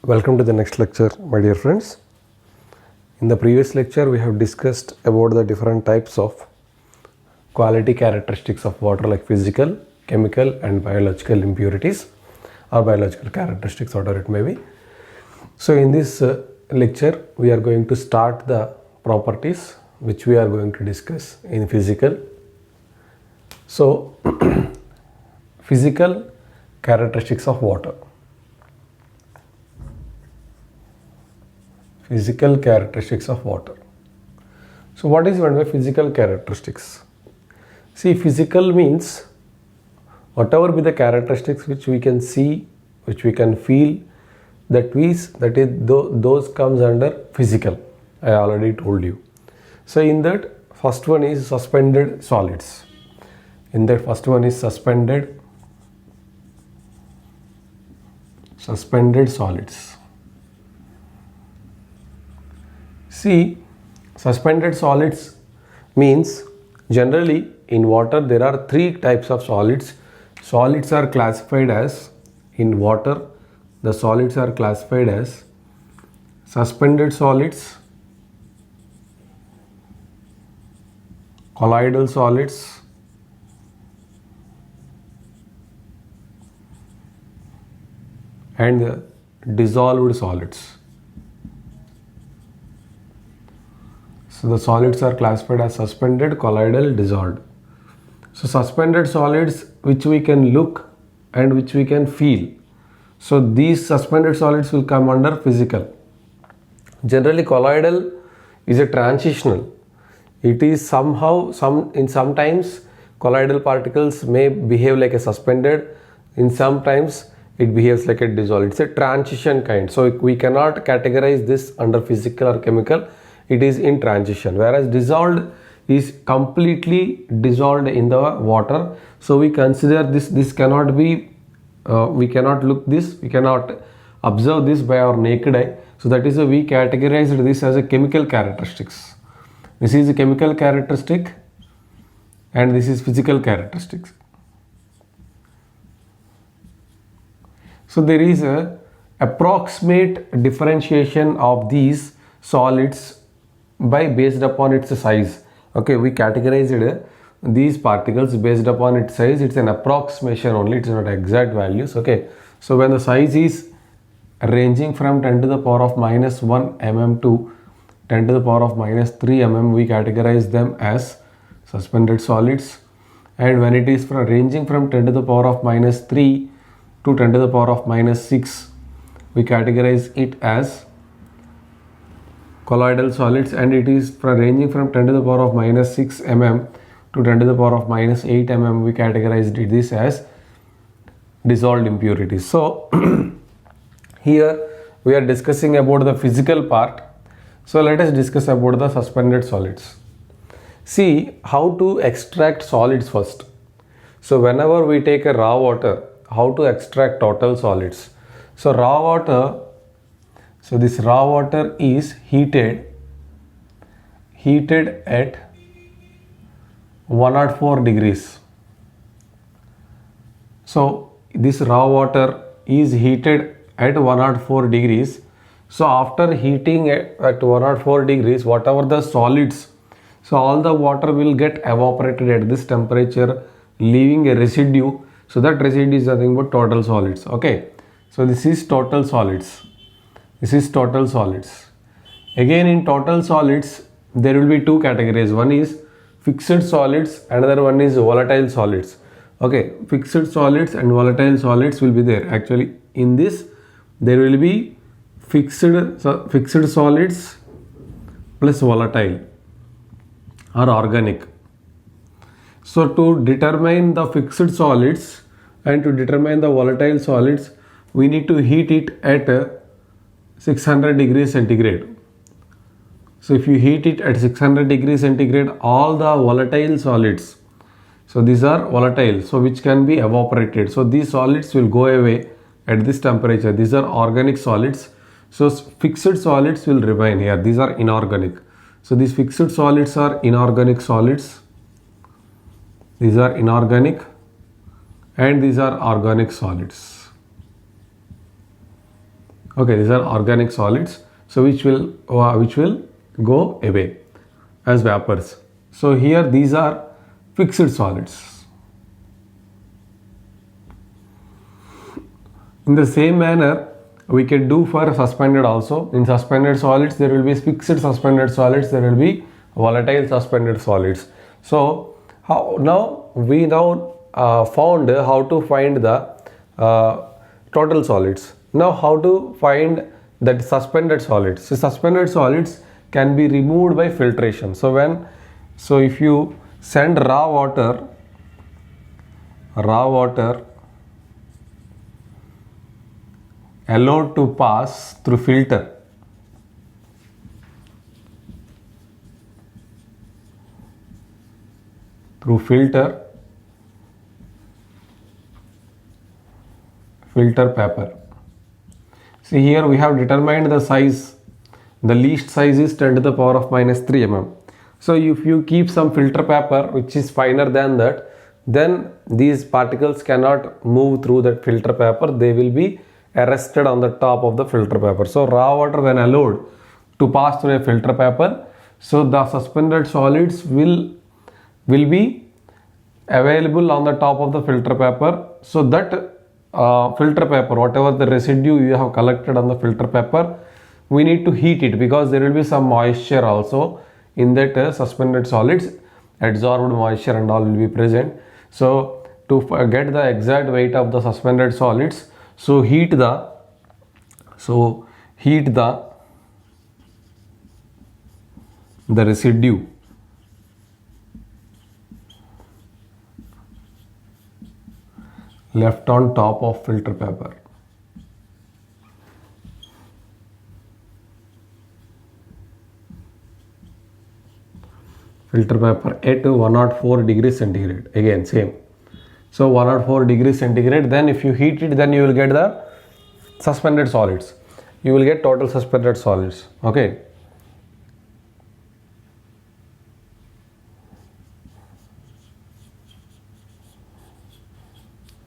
Welcome to the next lecture, my dear friends. In the previous lecture, we have discussed about the different types of quality characteristics of water, like physical, chemical and biological impurities or biological characteristics, whatever it may be. So in this lecture, we are going to start the properties which we are going to discuss in physical. So physical characteristics of water. Physical characteristics of water. So what is meant by physical characteristics? See, physical means whatever be the characteristics which we can see, which we can feel, those comes under physical. I already told you. So in that, first one is suspended solids. Suspended solids. See, suspended solids means generally in water there are three types of solids. Solids are classified as, in water, the solids are classified as suspended solids, colloidal solids, and dissolved solids. So the solids are classified as suspended, colloidal, dissolved. So suspended solids which we can look and which we can feel. So these suspended solids will come under physical. Generally colloidal is a transitional. It is somehow, sometimes colloidal particles may behave like a suspended, in sometimes it behaves like a dissolved. It's a transition kind. So we cannot categorize this under physical or chemical. It is in transition, whereas dissolved is completely dissolved in the water. So we consider this cannot be, we cannot look this, we cannot observe this by our naked eye. So that is why we categorized this as a chemical characteristics. This is a chemical characteristic and this is physical characteristics. So there is a approximate differentiation of these solids based upon its size. Okay, we categorized these particles based upon its size. It's an approximation only, it's not exact values. Okay, so when the size is ranging from 10 to the power of minus 1 mm to 10 to the power of minus 3 mm, we categorize them as suspended solids. And when it is ranging from 10 to the power of minus 3 to 10 to the power of minus 6, we categorize it as colloidal solids, and it is ranging from 10 to the power of minus 6 mm to 10 to the power of minus 8 mm, we categorized this as dissolved impurities. So here we are discussing about the physical part. So let us discuss about the suspended solids. See how to extract solids first. So whenever we take a raw water, how to extract total solids. So raw water, so this raw water is heated at 104 degrees. So this raw water is heated at 104 degrees. So after heating at 104 degrees, whatever the solids, so all the water will get evaporated at this temperature, leaving a residue. So that residue is nothing but total solids. Okay, so this is total solids. This is total solids. Again, in total solids, there will be two categories. One is fixed solids, another one is volatile solids. Okay, fixed solids and volatile solids will be there. Actually, in this, there will be fixed solids plus volatile or organic. So to determine the fixed solids and to determine the volatile solids, we need to heat it at 600 degrees centigrade. So if you heat it at 600 degrees centigrade, all the volatile solids, so these are volatile, so which can be evaporated. So these solids will go away at this temperature. These are organic solids. So fixed solids will remain here. These are inorganic. So these fixed solids are inorganic solids. These are inorganic and these are organic solids. Okay, these are organic solids, so which will go away as vapors. So here these are fixed solids. In the same manner, we can do for suspended also. In suspended solids, there will be fixed suspended solids, there will be volatile suspended solids. So now we found how to find the total solids. Now how to find that suspended solids. So suspended solids can be removed by filtration. So if you send raw water allowed to pass through filter, filter paper. See, here we have determined the size. The least size is 10 to the power of minus 3 mm. So if you keep some filter paper which is finer than that, then these particles cannot move through that filter paper. They will be arrested on the top of the filter paper. So raw water, when allowed to pass through a filter paper, so the suspended solids will be available on the top of the filter paper. So that filter paper, whatever the residue you have collected on the filter paper, we need to heat it, because there will be some moisture also in that suspended solids. Adsorbed moisture and all will be present. So to get the exact weight of the suspended solids, so heat the residue left on top of filter paper. Filter paper at 104 degrees centigrade. Again same. So 104 degrees centigrade. Then if you heat it, then you will get the suspended solids. You will get total suspended solids. Okay.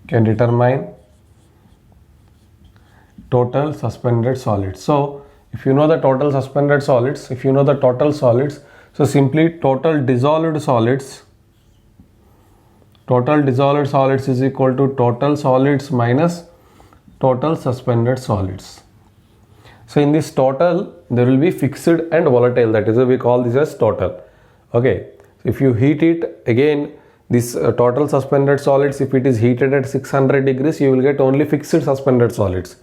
Can determine total suspended solids. So if you know the total suspended solids, so simply total dissolved solids is equal to total solids minus total suspended solids. So in this total, there will be fixed and volatile, that is why we call this as total. Okay, if you heat it again, this total suspended solids, if it is heated at 600 degrees, you will get only fixed suspended solids.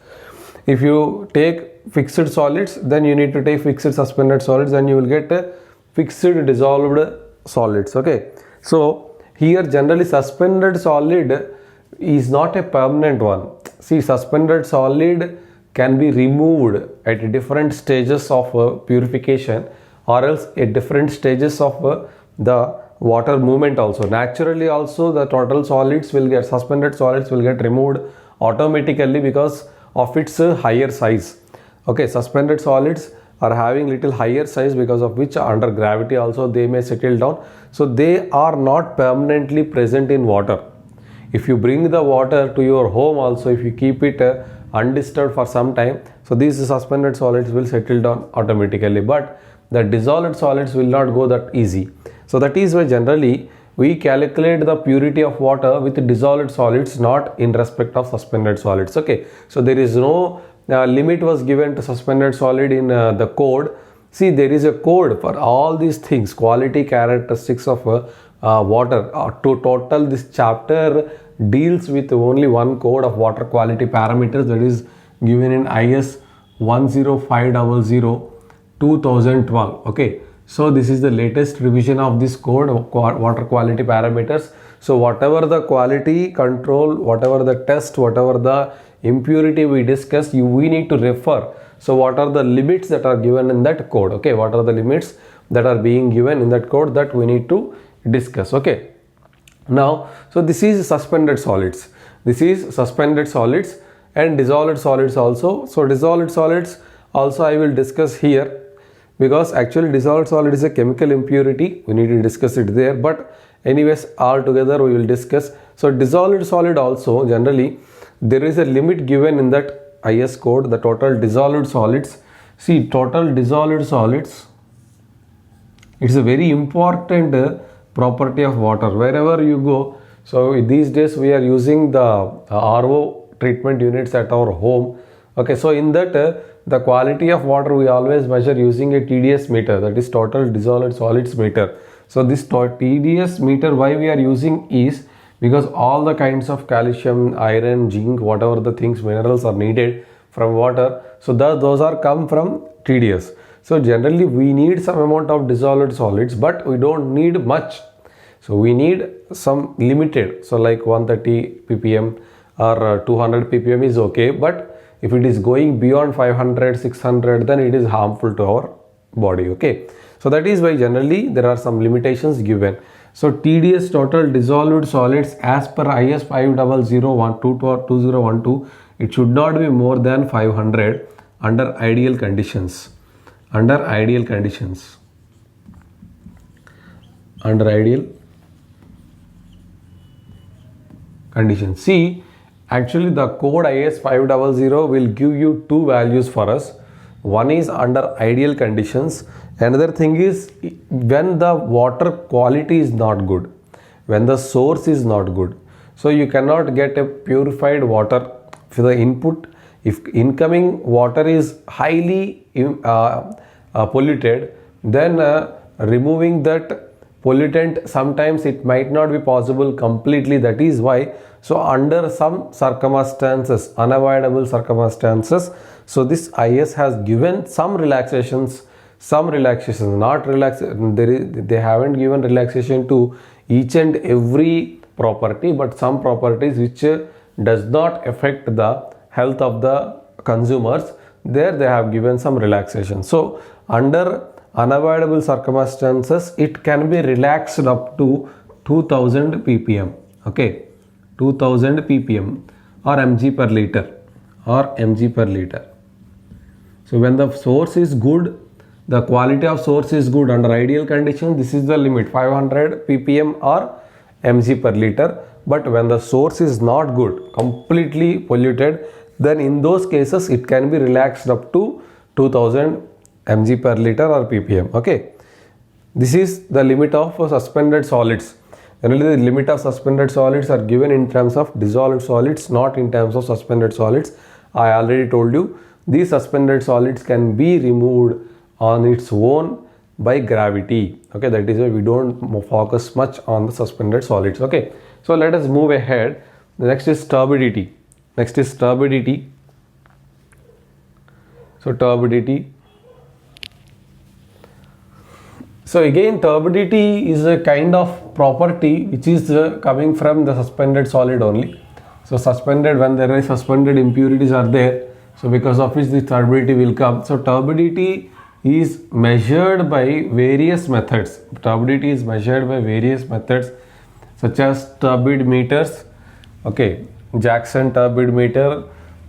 If you take fixed solids, then you need to take fixed suspended solids, and you will get fixed dissolved solids. Okay, so here generally suspended solid is not a permanent one. See, suspended solid can be removed at different stages of purification, or else at different stages of the water movement also. Naturally also the total solids will get, suspended solids will get removed automatically because of its higher size. Okay, suspended solids are having little higher size, because of which under gravity also they may settle down. So they are not permanently present in water. If you bring the water to your home also, if you keep it undisturbed for some time, so these suspended solids will settle down automatically, but the dissolved solids will not go that easy. So that is why generally we calculate the purity of water with dissolved solids, not in respect of suspended solids. Okay, so there is no limit was given to suspended solid in the code. See, there is a code for all these things, quality characteristics of water. To total, this chapter deals with only one code of water quality parameters, that is given in IS 10500 2012. Okay, so this is the latest revision of this code of water quality parameters. So whatever the quality control, whatever the test, whatever the impurity we discussed, we need to refer. So what are the limits that are given in that code? Okay, what are the limits that are being given in that code that we need to discuss? Okay, now so this is suspended solids, and dissolved solids also. So dissolved solids also I will discuss here, because actually dissolved solid is a chemical impurity, we need to discuss it there, but anyways all together we will discuss. So dissolved solid also generally there is a limit given in that IS code, the total dissolved solids. See, total dissolved solids, it's a very important property of water wherever you go. So these days we are using the RO treatment units at our home. Okay, so in that the quality of water we always measure using a TDS meter, that is total dissolved solids meter. So this TDS meter, why we are using is because all the kinds of calcium, iron, zinc, whatever the things, minerals are needed from water, so those are come from TDS. So generally we need some amount of dissolved solids, but we don't need much. So we need some limited, so like 130 ppm or 200 ppm is okay, but if it is going beyond 500, 600, then it is harmful to our body. Okay, so that is why generally there are some limitations given. So TDS, total dissolved solids, as per IS 50012/2012, it should not be more than 500 under ideal conditions. Under ideal conditions. Under ideal conditions. See, actually the code IS 500 will give you two values for us. One is under ideal conditions. Another thing is when the water quality is not good, when the source is not good. So you cannot get a purified water for the input. If incoming water is highly polluted, then removing that pollutant, sometimes it might not be possible completely. That is why, so under some circumstances, unavoidable circumstances, so this IS has given some relaxations, not relax, they haven't given relaxation to each and every property, but some properties which does not affect the health of the consumers, there they have given some relaxation. So under unavoidable circumstances, it can be relaxed up to 2000 ppm. Okay, 2000 ppm or mg per liter. So when the source is good, the quality of source is good, under ideal condition, this is the limit, 500 ppm or mg per liter. But when the source is not good, completely polluted, then in those cases it can be relaxed up to 2000 mg per liter or ppm. Okay, this is the limit of suspended solids. Generally the limit of suspended solids are given in terms of dissolved solids, not in terms of suspended solids. I already told you these suspended solids can be removed on its own by gravity. Okay, that is why we don't focus much on the suspended solids. Okay, so let us move ahead. The next is turbidity. So turbidity. So again, turbidity is a kind of property which is coming from the suspended solid only. So suspended, when there is suspended impurities are there, so because of which the turbidity will come. So turbidity is measured by various methods. Turbidity is measured by various methods such as turbid meters. Okay, Jackson turbid meter,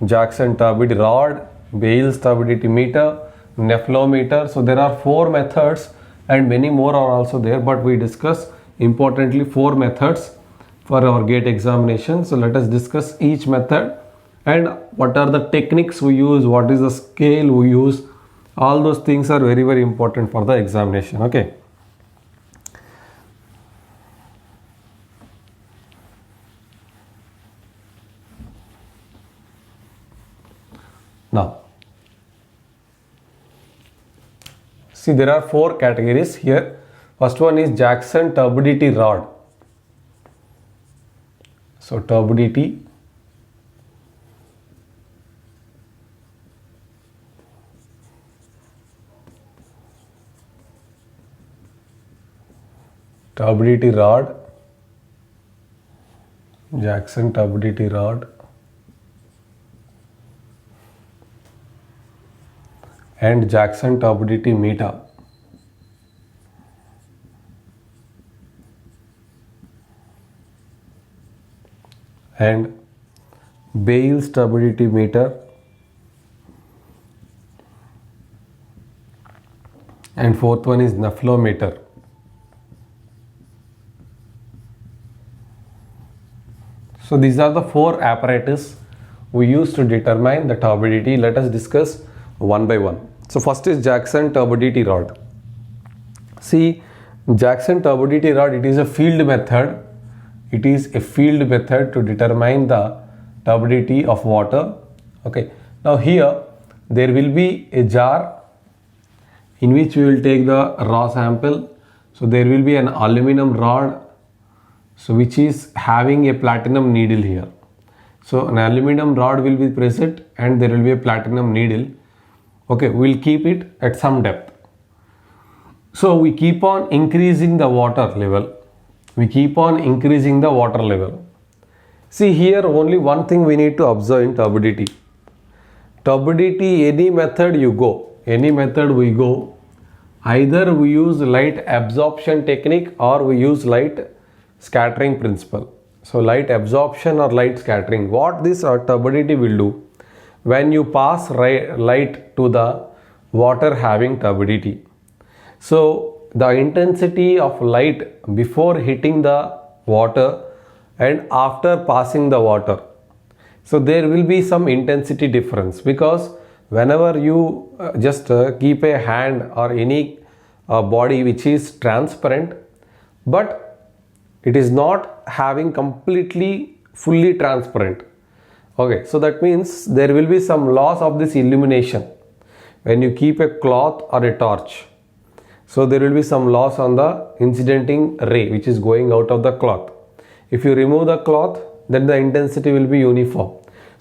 Jackson turbid rod, Bale's turbidity meter, nephelometer. So there are 4 methods and many more are also there, but we discuss importantly 4 methods for our GATE examination. So let us discuss each method and what are the techniques we use, what is the scale we use. All those things are very, very important for the examination. Okay. Now, see, there are 4 categories here. First one is Jackson turbidity rod. So turbidity rod, Jackson turbidity rod, and Jackson turbidity meter. And Bale's turbidity meter, and 4th one is nephelometer. So these are the 4 apparatus we use to determine the turbidity? Let us discuss one by one. So first is Jackson turbidity rod. See, Jackson turbidity rod, it is a field method. It is a field method to determine the turbidity of water. Okay. Now here there will be a jar in which we will take the raw sample. So there will be an aluminum rod, so which is having a platinum needle here. So an aluminum rod will be present and there will be a platinum needle. Okay, we will keep it at some depth. So we keep on increasing the water level. We keep on increasing the water level. See here, only one thing we need to observe in turbidity. Turbidity, any method you go, any method we go, either we use light absorption technique or we use light scattering principle. So light absorption or light scattering, what this turbidity will do, when you pass light to the water having turbidity, so the intensity of light before hitting the water and after passing the water, so there will be some intensity difference, because whenever you just keep a hand or any body which is transparent, but it is not having completely fully transparent. Okay, so that means there will be some loss of this illumination when you keep a cloth or a torch. So there will be some loss on the incidenting ray which is going out of the cloth. If you remove the cloth, then the intensity will be uniform.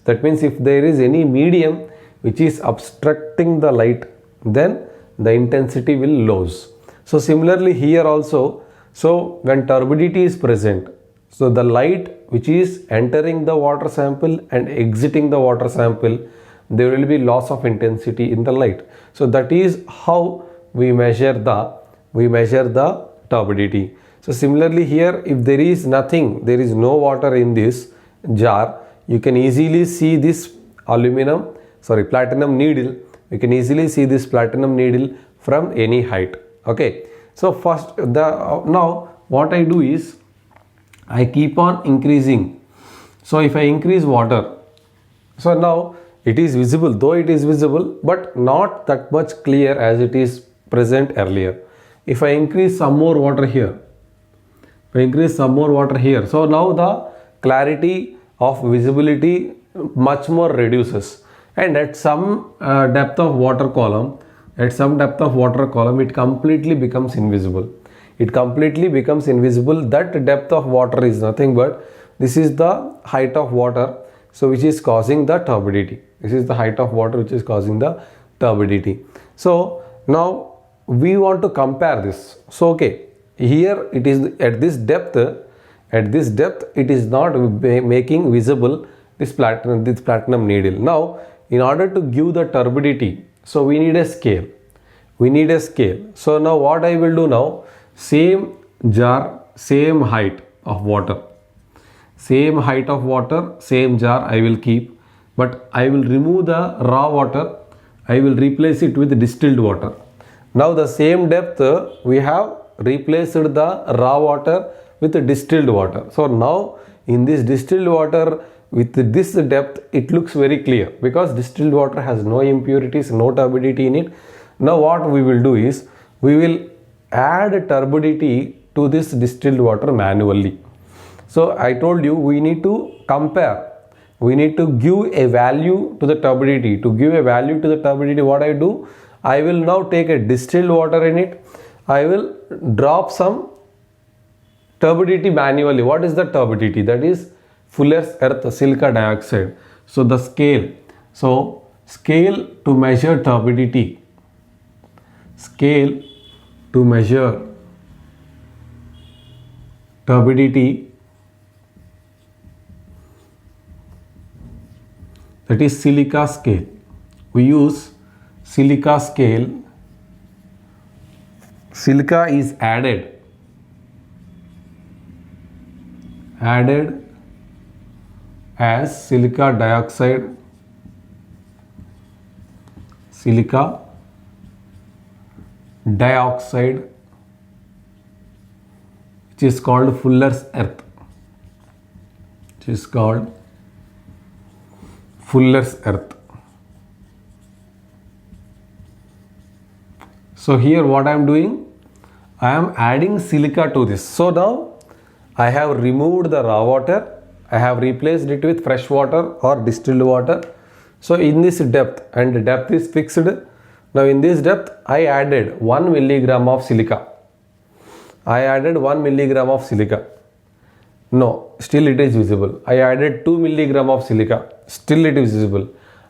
That means if there is any medium which is obstructing the light, then the intensity will lose. So similarly here also, so when turbidity is present, so the light which is entering the water sample and exiting the water sample, there will be loss of intensity in the light. So that is how we measure the turbidity. So similarly here, if there is nothing, there is no water in this jar, you can easily see this platinum needle. You can easily see this platinum needle from any height. Okay. So first, now what I do is I keep on increasing. So if I increase water, so now it is visible, though it is visible, but not that much clear as it is present earlier. If I increase some more water here, so now the clarity of visibility much more reduces, and at some depth of water column, it completely becomes invisible. That depth of water is nothing but, this is the height of water, so which is causing the turbidity. So now we want to compare this. So okay, here it is at this depth it is not making visible this platinum needle. Now in order to give the turbidity, so we need a scale. So now what I will do now, same jar, same height of water, same jar I will keep, but I will remove the raw water, I will replace it with distilled water. Now the same depth we have replaced the raw water with distilled water. So now in this distilled water with this depth, it looks very clear because distilled water has no impurities, no turbidity in it. Now what we will do is, we will add turbidity to this distilled water manually. So I told you we need to compare, we need to give a value to the turbidity. To give a value to the turbidity, what I do, I will now take a distilled water in it, I will drop some turbidity manually. What is the turbidity? That is Fuller's earth silica dioxide. So the scale, to measure turbidity, that is silica scale. We use silica scale. Silica is added as silica dioxide, which is called Fuller's earth. Fuller's earth. So here what I am doing, I am adding silica to this. So now I have removed the raw water, I have replaced it with fresh water or distilled water. So in this depth, and the depth is fixed. Now in this depth I added 1 milligram of silica. I added 1 milligram of silica. No, still it is visible. I added 2 milligram of silica. Still it is visible.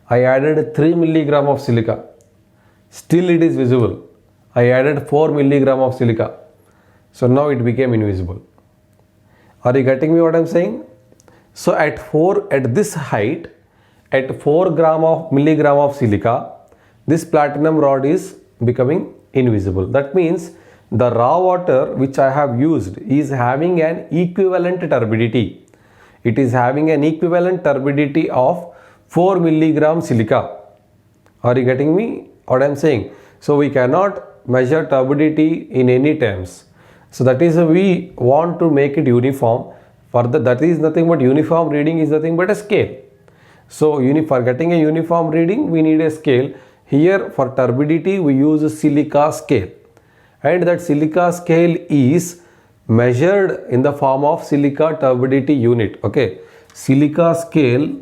I added 3 milligram of silica. Still it is visible. I added 4 milligram of silica. So now it became invisible. Are you getting me what I am saying? So at this height, at 4 milligram of silica, this platinum rod is becoming invisible. That means the raw water which I have used is having an equivalent turbidity. It is having an equivalent turbidity of 4 milligram silica. Are you getting me what I am saying? So we cannot measure turbidity in any terms. So that is we want to make it uniform. Further, that is nothing but uniform reading is nothing but a scale. So for getting a uniform reading we need a scale. Here for turbidity we use a silica scale, and that silica scale is measured in the form of silica turbidity unit. Okay, silica scale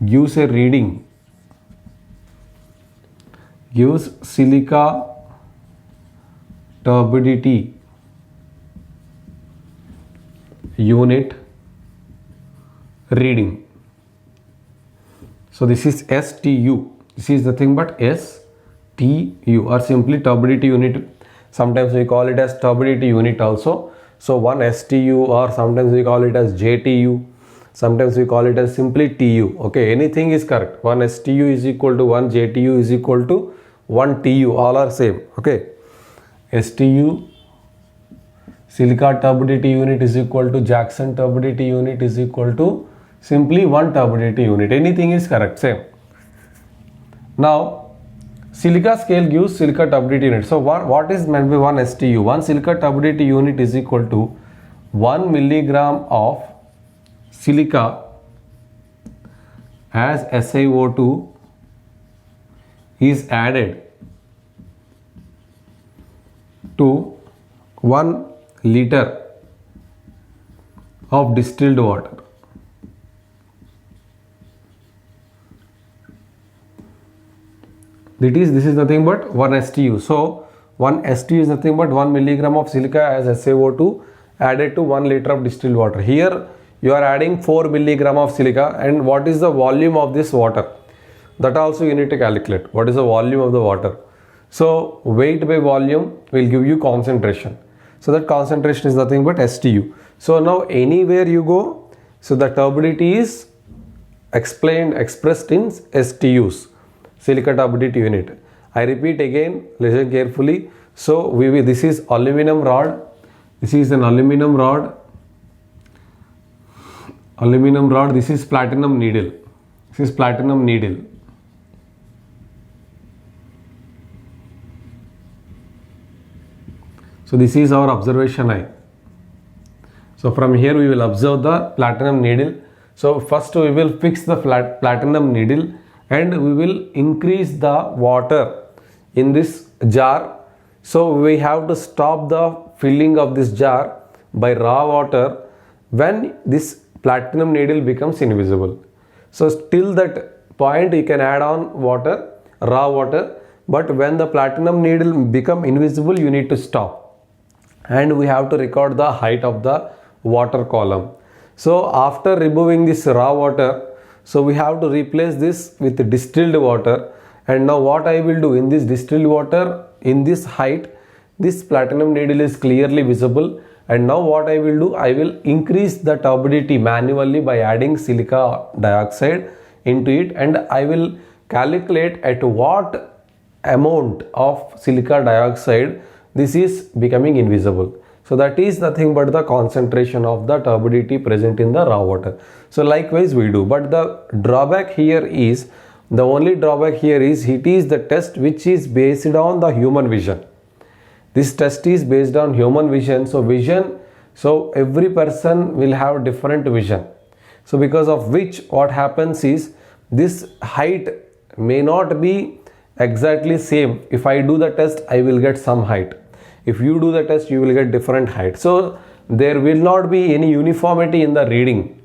gives a reading, gives silica turbidity unit reading. So this is STU. This is nothing but STU, or simply turbidity unit. Sometimes we call it as turbidity unit also. So 1 STU, or sometimes we call it as JTU. Sometimes we call it as simply TU. Okay, anything is correct. 1 STU is equal to 1 JTU is equal to 1 TU. All are same. Okay, STU, silica turbidity unit is equal to Jackson turbidity unit is equal to simply 1 turbidity unit. Anything is correct, same. Now silica scale gives silica turbidity unit. So what is meant by 1 STU? 1 silica turbidity unit is equal to 1 milligram of silica as SiO2 is added to 1 liter of distilled water. This is nothing but 1 STU. So 1 STU is nothing but 1 milligram of silica as SiO2 added to 1 liter of distilled water. Here you are adding 4 milligram of silica, and what is the volume of this water? That also you need to calculate. What is the volume of the water? So weight by volume will give you concentration. So that concentration is nothing but STU. So now anywhere you go, so the turbidity is expressed in STUs, silica turbidity unit. I repeat again, listen carefully. So this is aluminum rod. This is an aluminum rod. This is platinum needle. This is platinum needle. So this is our observation eye. So from here we will observe the platinum needle. So first we will fix the platinum needle, and we will increase the water in this jar. So we have to stop the filling of this jar by raw water when this platinum needle becomes invisible. So till that point you can add on water, raw water, but when the platinum needle become invisible you need to stop, and we have to record the height of the water column. So after removing this raw water, so we have to replace this with distilled water. And now what I will do, in this distilled water, in this height, this platinum needle is clearly visible. And now what I will do, I will increase the turbidity manually by adding silica dioxide into it, and I will calculate at what amount of silica dioxide this is becoming invisible. So that is nothing but the concentration of the turbidity present in the raw water. So likewise we do, but the drawback here is, the only drawback here is, it is the test which is based on the human vision. This test is based on human vision. So every person will have different vision. So because of which what happens is this height may not be exactly same. If I do the test, I will get some height. If you do the test, you will get different height. So there will not be any uniformity in the reading.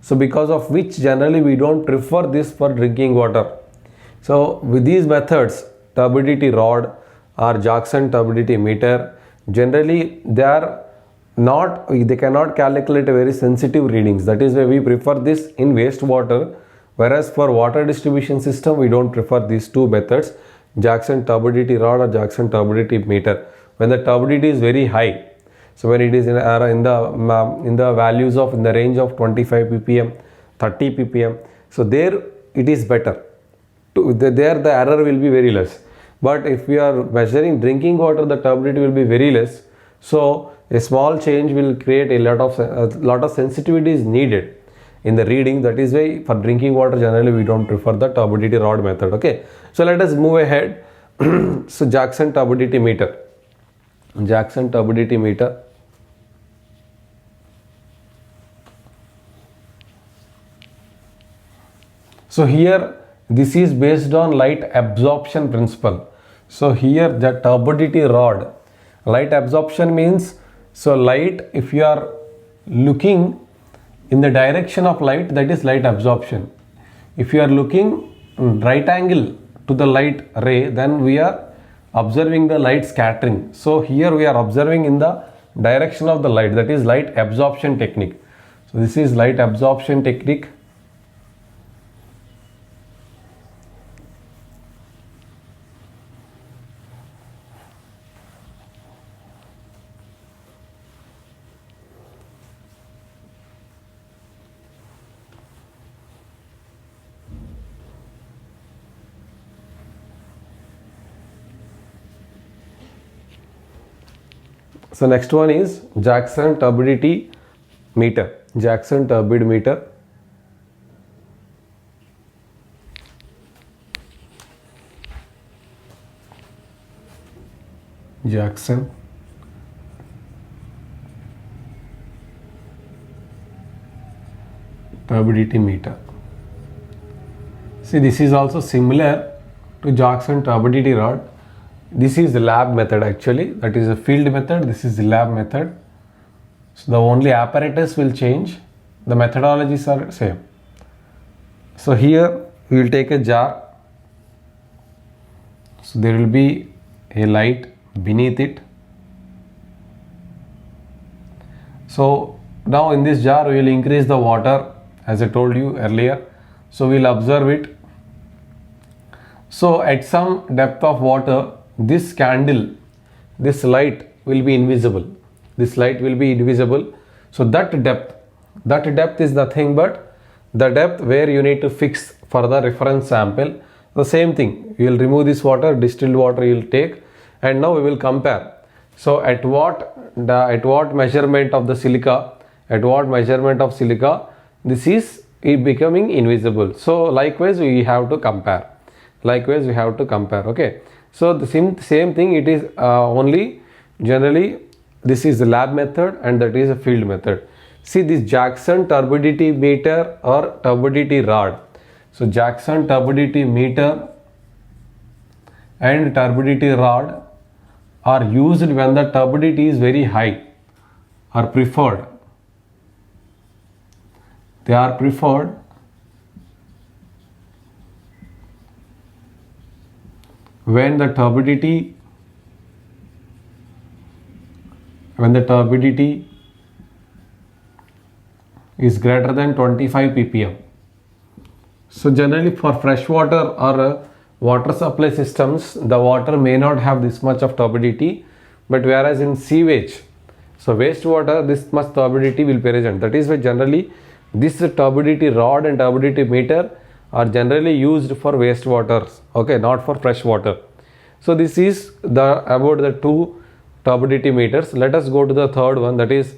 So because of which generally we don't prefer this for drinking water. So with these methods, turbidity rod or Jackson turbidity meter, generally they cannot calculate very sensitive readings. That is why we prefer this in wastewater, whereas for water distribution system we don't prefer these two methods, Jackson turbidity rod or Jackson turbidity meter. When the turbidity is very high, so when it is in the values of in the range of 25 ppm, 30 ppm, so there it is better. There the error will be very less. But if we are measuring drinking water, the turbidity will be very less. So a small change will create a lot of sensitivity is needed in the reading. That is why for drinking water generally we don't prefer the turbidity rod method. Okay, so let us move ahead. So Jackson turbidity meter. Jackson turbidity meter. So here this is based on light absorption principle. So here the turbidity rod, light absorption means, so light, if you are looking in the direction of light, that is light absorption. If you are looking right angle to the light ray, then we are observing the light scattering. So here we are observing in the direction of the light, that is light absorption technique. So this is light absorption technique. So next one is Jackson turbidity meter. Jackson turbid meter. Jackson turbidity meter. See, this is also similar to Jackson turbidity rod. This is the lab method actually, that is a field method, this is the lab method. So the only apparatus will change, the methodologies are same. So here we will take a jar. So there will be a light beneath it. So now in this jar we will increase the water as I told you earlier. So we will observe it. So at some depth of water, this candle, this light will be invisible. This light will be invisible. So that depth is nothing but the depth where you need to fix for the reference sample. The same thing, you will remove this water, distilled water you will take, and now we will compare. So at what measurement of the silica, this is becoming invisible. So likewise we have to compare. Okay. So the same thing, it is only generally this is the lab method and that is a field method. See this Jackson turbidity meter or turbidity rod. So Jackson turbidity meter and turbidity rod are used when the turbidity is very high, are preferred. They are preferred when the turbidity is greater than 25 ppm. So generally for fresh water or water supply systems, the water may not have this much of turbidity, but whereas in sewage, so wastewater, this much turbidity will be present. That is why generally this turbidity rod and turbidity meter are generally used for wastewaters, okay, not for fresh water. So this is about the two turbidity meters. Let us go to the third one, that is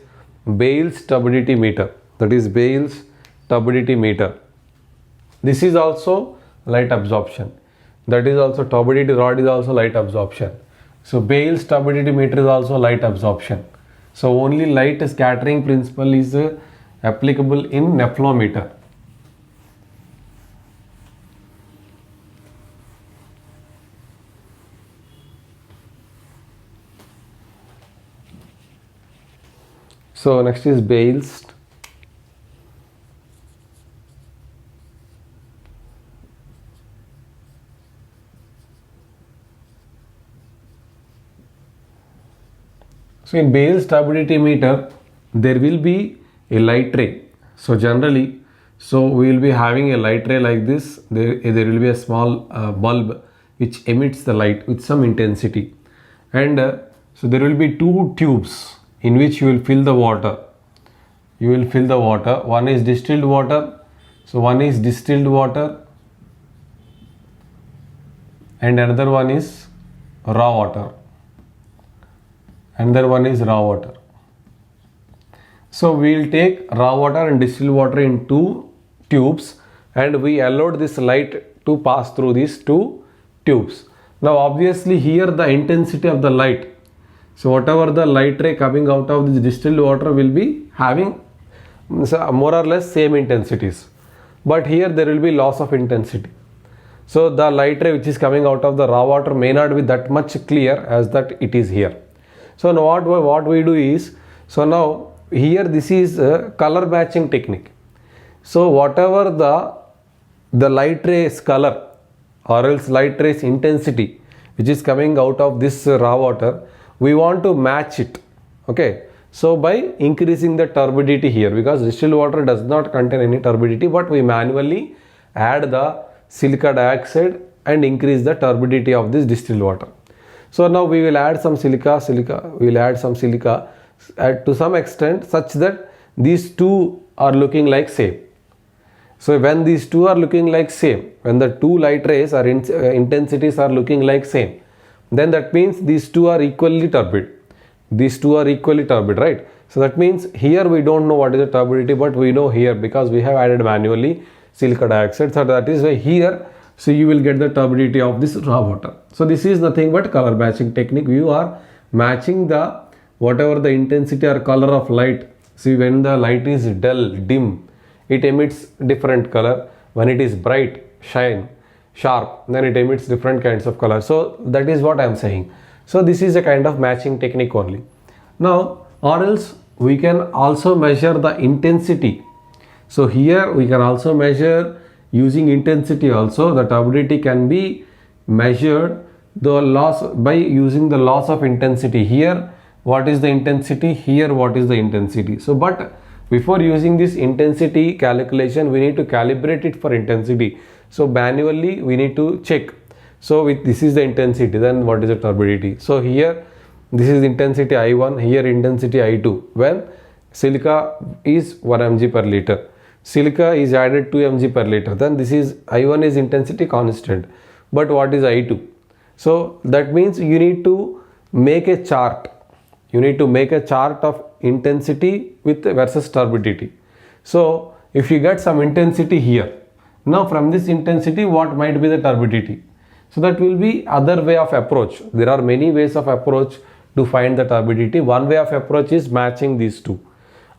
Bailes turbidity meter. This is also light absorption. That is also turbidity rod is also light absorption. So Bailes turbidity meter is also light absorption. So only light scattering principle is applicable in nephelometer. So next is Bales. So in Bales turbidity meter, there will be a light ray. So generally, we will be having a light ray like this. There will be a small bulb which emits the light with some intensity, and so there will be two tubes in which you will fill the water. You will fill the water. One is distilled water. So one is distilled water, and another one is raw water. Another one is raw water. So we will take raw water and distilled water in two tubes, and we allowed this light to pass through these two tubes. Now obviously here the intensity of the light, so whatever the light ray coming out of this distilled water will be having more or less same intensities, but here there will be loss of intensity. So the light ray which is coming out of the raw water may not be that much clear as that it is here. So now what we do is, so now here this is a color matching technique. So whatever the light ray's color or else light ray's intensity which is coming out of this raw water, we want to match it. Okay, so by increasing the turbidity here, because distilled water does not contain any turbidity, but we manually add the silica dioxide and increase the turbidity of this distilled water. So now we will add some silica, we will add some silica to some extent such that these two are looking like same. So when these two are looking like same, when the two light rays or intensities are looking like same, then that means these two are equally turbid. These two are equally turbid, right? So that means here we don't know what is the turbidity, but we know here because we have added manually silica dioxide. So that is why here, so you will get the turbidity of this raw water. So this is nothing but color matching technique. You are matching the whatever the intensity or color of light. See, when the light is dull, dim, it emits different color. When it is bright, shine, sharp, then it emits different kinds of color. So that is what I am saying. So this is a kind of matching technique only. Now, or else we can also measure the intensity. So here we can also measure using intensity also. The turbidity can be measured the loss by using the loss of intensity. Here what is the intensity, here what is the intensity. So but before using this intensity calculation, we need to calibrate it for intensity. So manually we need to check. So with this is the intensity, then what is the turbidity. So here this is intensity I1, here intensity I2. When silica is 1 mg per liter, silica is added 2 mg per liter, then this is I1 is intensity constant, but what is I2? So that means you need to make a chart. You need to make a chart of intensity with versus turbidity. So if you get some intensity here, now from this intensity what might be the turbidity? So that will be other way of approach. There are many ways of approach to find the turbidity. One way of approach is matching these two.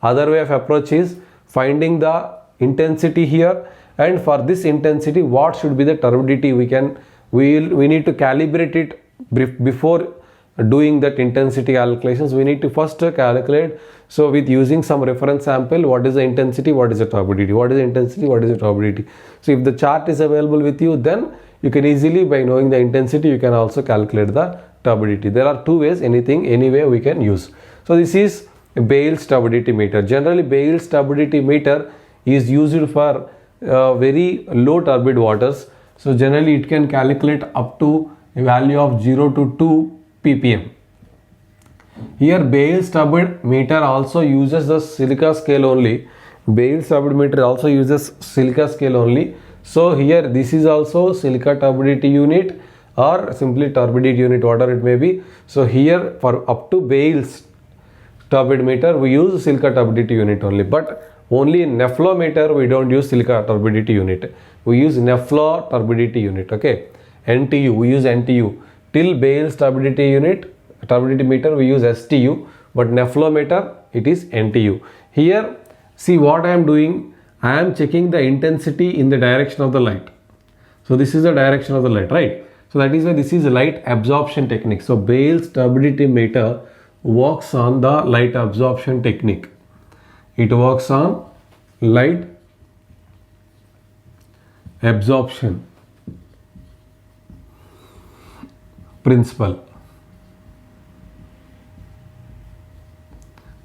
Other way of approach is finding the intensity here, and for this intensity what should be the turbidity. We need to calibrate it before doing that intensity calculations. We need to first calculate. So with using some reference sample, what is the intensity, what is the turbidity, what is the intensity, what is the turbidity. So if the chart is available with you, then you can easily, by knowing the intensity, you can also calculate the turbidity. There are two ways, any way we can use. So this is Bales turbidity meter. Generally Bales turbidity meter is used for very low turbid waters. So generally it can calculate up to a value of 0 to 2 ppm. Here Bales turbid meter also uses the silica scale only. Bales turbid meter also uses silica scale only. So here this is also silica turbidity unit or simply turbidity unit, whatever it may be. So here for up to Bales turbid meter we use silica turbidity unit only, but only in nephelometer we don't use silica turbidity unit. We use nephlo turbidity unit. Okay, NTU, we use NTU. Till Bales turbidity unit, turbidity meter we use STU, but nephelometer it is NTU. Here See what I am doing, I am checking the intensity in the direction of the light. So this is the direction of the light, right? So that is why this is a light absorption technique. So Bale's turbidity meter works on the light absorption technique. It works on light absorption principle.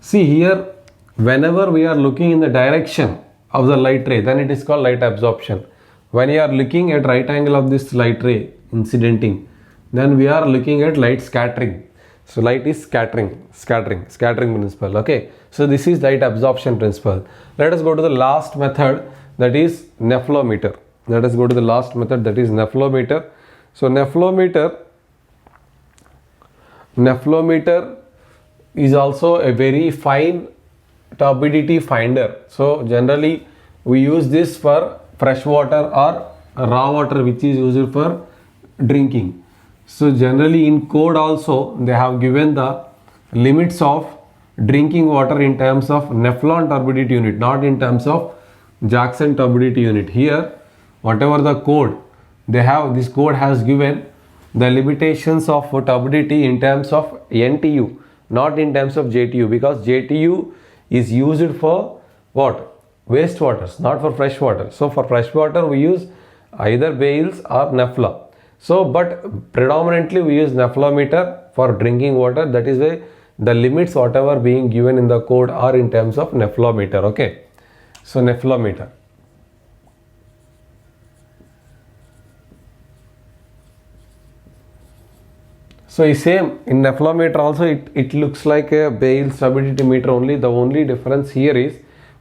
See here, whenever we are looking in the direction of the light ray, then it is called light absorption. When you are looking at right angle of this light ray incidenting, then we are looking at light scattering. So light is scattering principle. Okay, so this is light absorption principle. Let us go to the last method, that is nephelometer. Let us go to the last method, that is nephelometer. So nephelometer is also a very fine turbidity finder. So generally we use this for fresh water or raw water, which is used for drinking. So generally in code also they have given the limits of drinking water in terms of Nephelon turbidity unit, not in terms of Jackson turbidity unit. Here whatever the code they have, this code has given the limitations of turbidity in terms of NTU, not in terms of JTU, because JTU is used for what? Wastewaters, not for fresh water. So for fresh water we use either Bales or Nephla. So but predominantly we use nephelometer for drinking water. That is why the limits whatever being given in the code are in terms of nephelometer. Okay, so nephelometer. So same in nephelometer also it looks like a Bale's turbidity meter only. The only difference here is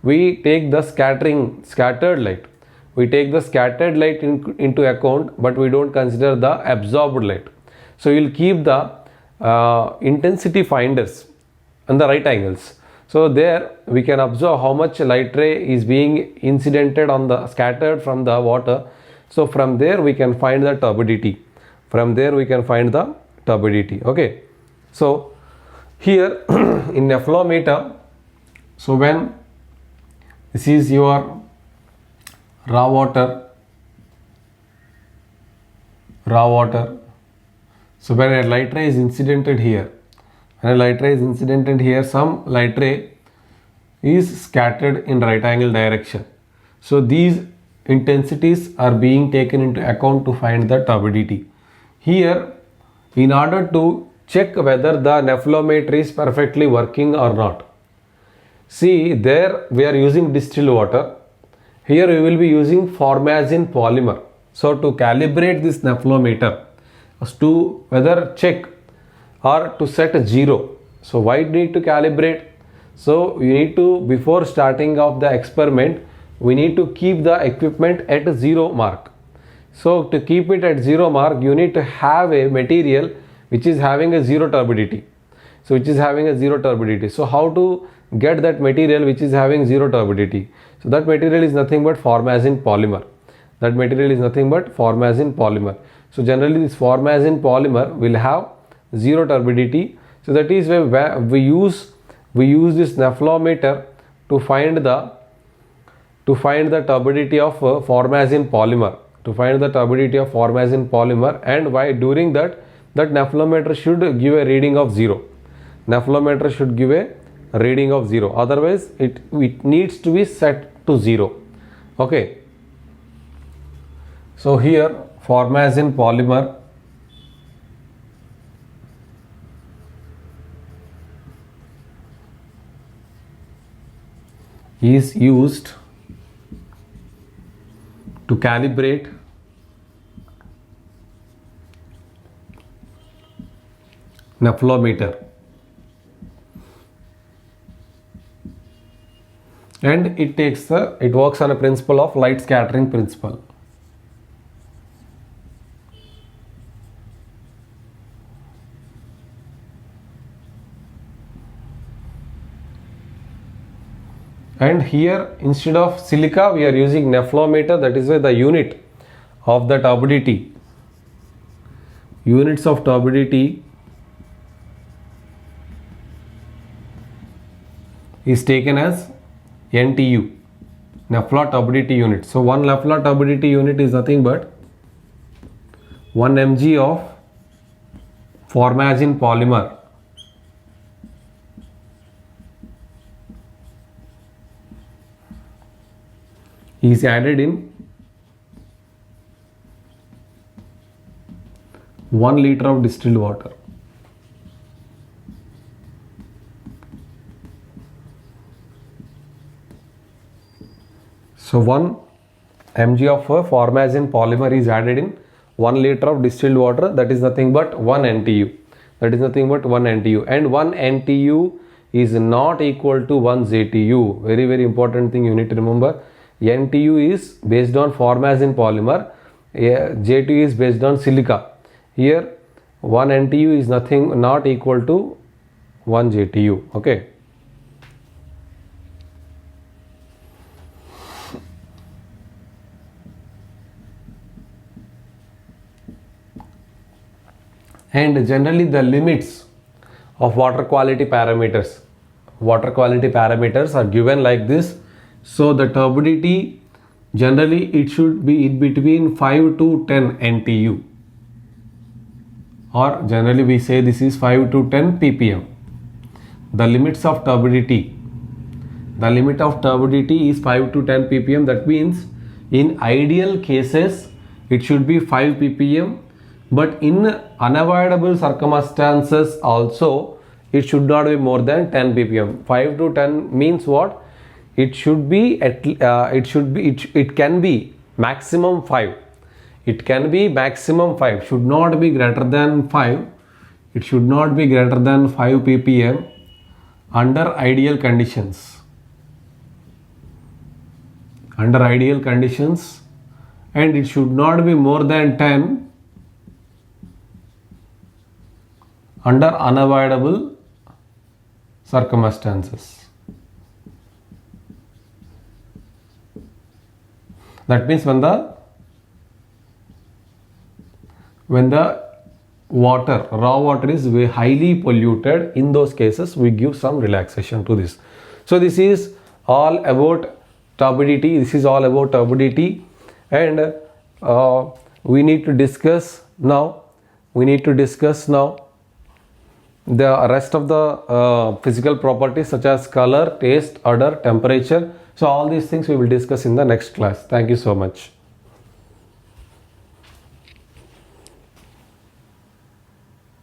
we take the scattered light. We take the scattered light into account, but we don't consider the absorbed light. So we will keep the intensity finders on the right angles. So there we can observe how much light ray is being incidented on the scattered from the water. So from there we can find the turbidity. Okay. So here in nephelometer, so when this is your raw water. So when a light ray is incidented here, some light ray is scattered in right angle direction. So these intensities are being taken into account to find the turbidity. Here, in order to check whether the nephelometer is perfectly working or not, see there we are using distilled water. Here we will be using formazine polymer. So to calibrate this nephelometer, to whether check or to set 0. So why need to calibrate? So you need to, before starting off the experiment, we need to keep the equipment at 0 mark. So to keep it at 0 mark, you need to have a material which is having a 0 turbidity. So how to get that material which is having 0 turbidity? So that material is nothing but formazine polymer. So generally this formazine polymer will have 0 turbidity. So that is why we use this nephelometer to find the turbidity of formazine polymer. And why during that nephelometer should give a reading of 0. Otherwise it needs to be set to 0. Okay. So here formazine polymer is used to calibrate nephelometer, and it works on a principle of light scattering principle. And here instead of silica we are using nephelometer. That is why the units of turbidity is taken as NTU, Nafla turbidity unit. So 1 Nafla turbidity unit is nothing but 1 mg of formagin polymer is added in 1 liter of distilled water. So 1 mg of formagin polymer is added in 1 liter of distilled water, that is nothing but 1 NTU. That is nothing but 1 NTU, and 1 NTU is not equal to 1 JTU. Very, very important thing you need to remember. NTU is based on formagin polymer, JTU is based on silica. Here 1 NTU is not equal to 1 JTU. Okay. And generally the limits of water quality parameters are given like this. So the turbidity, generally it should be in between 5 to 10 NTU, or generally we say this is 5 to 10 ppm. The limits of turbidity, the limit of turbidity is 5 to 10 ppm. That means in ideal cases it should be 5 ppm, but in unavoidable circumstances also it should not be more than 10 ppm. 5 to 10 means what? It should be it can be maximum 5. It can be maximum 5, should not be greater than 5. It should not be greater than 5 ppm under ideal conditions. Under ideal conditions, and it should not be more than 10 under unavoidable circumstances. That means when the raw water is highly polluted, in those cases we give some relaxation to this. So this is all about turbidity. And we need to discuss now the rest of the physical properties such as color, taste, odor, temperature. So all these things we will discuss in the next class. Thank you so much.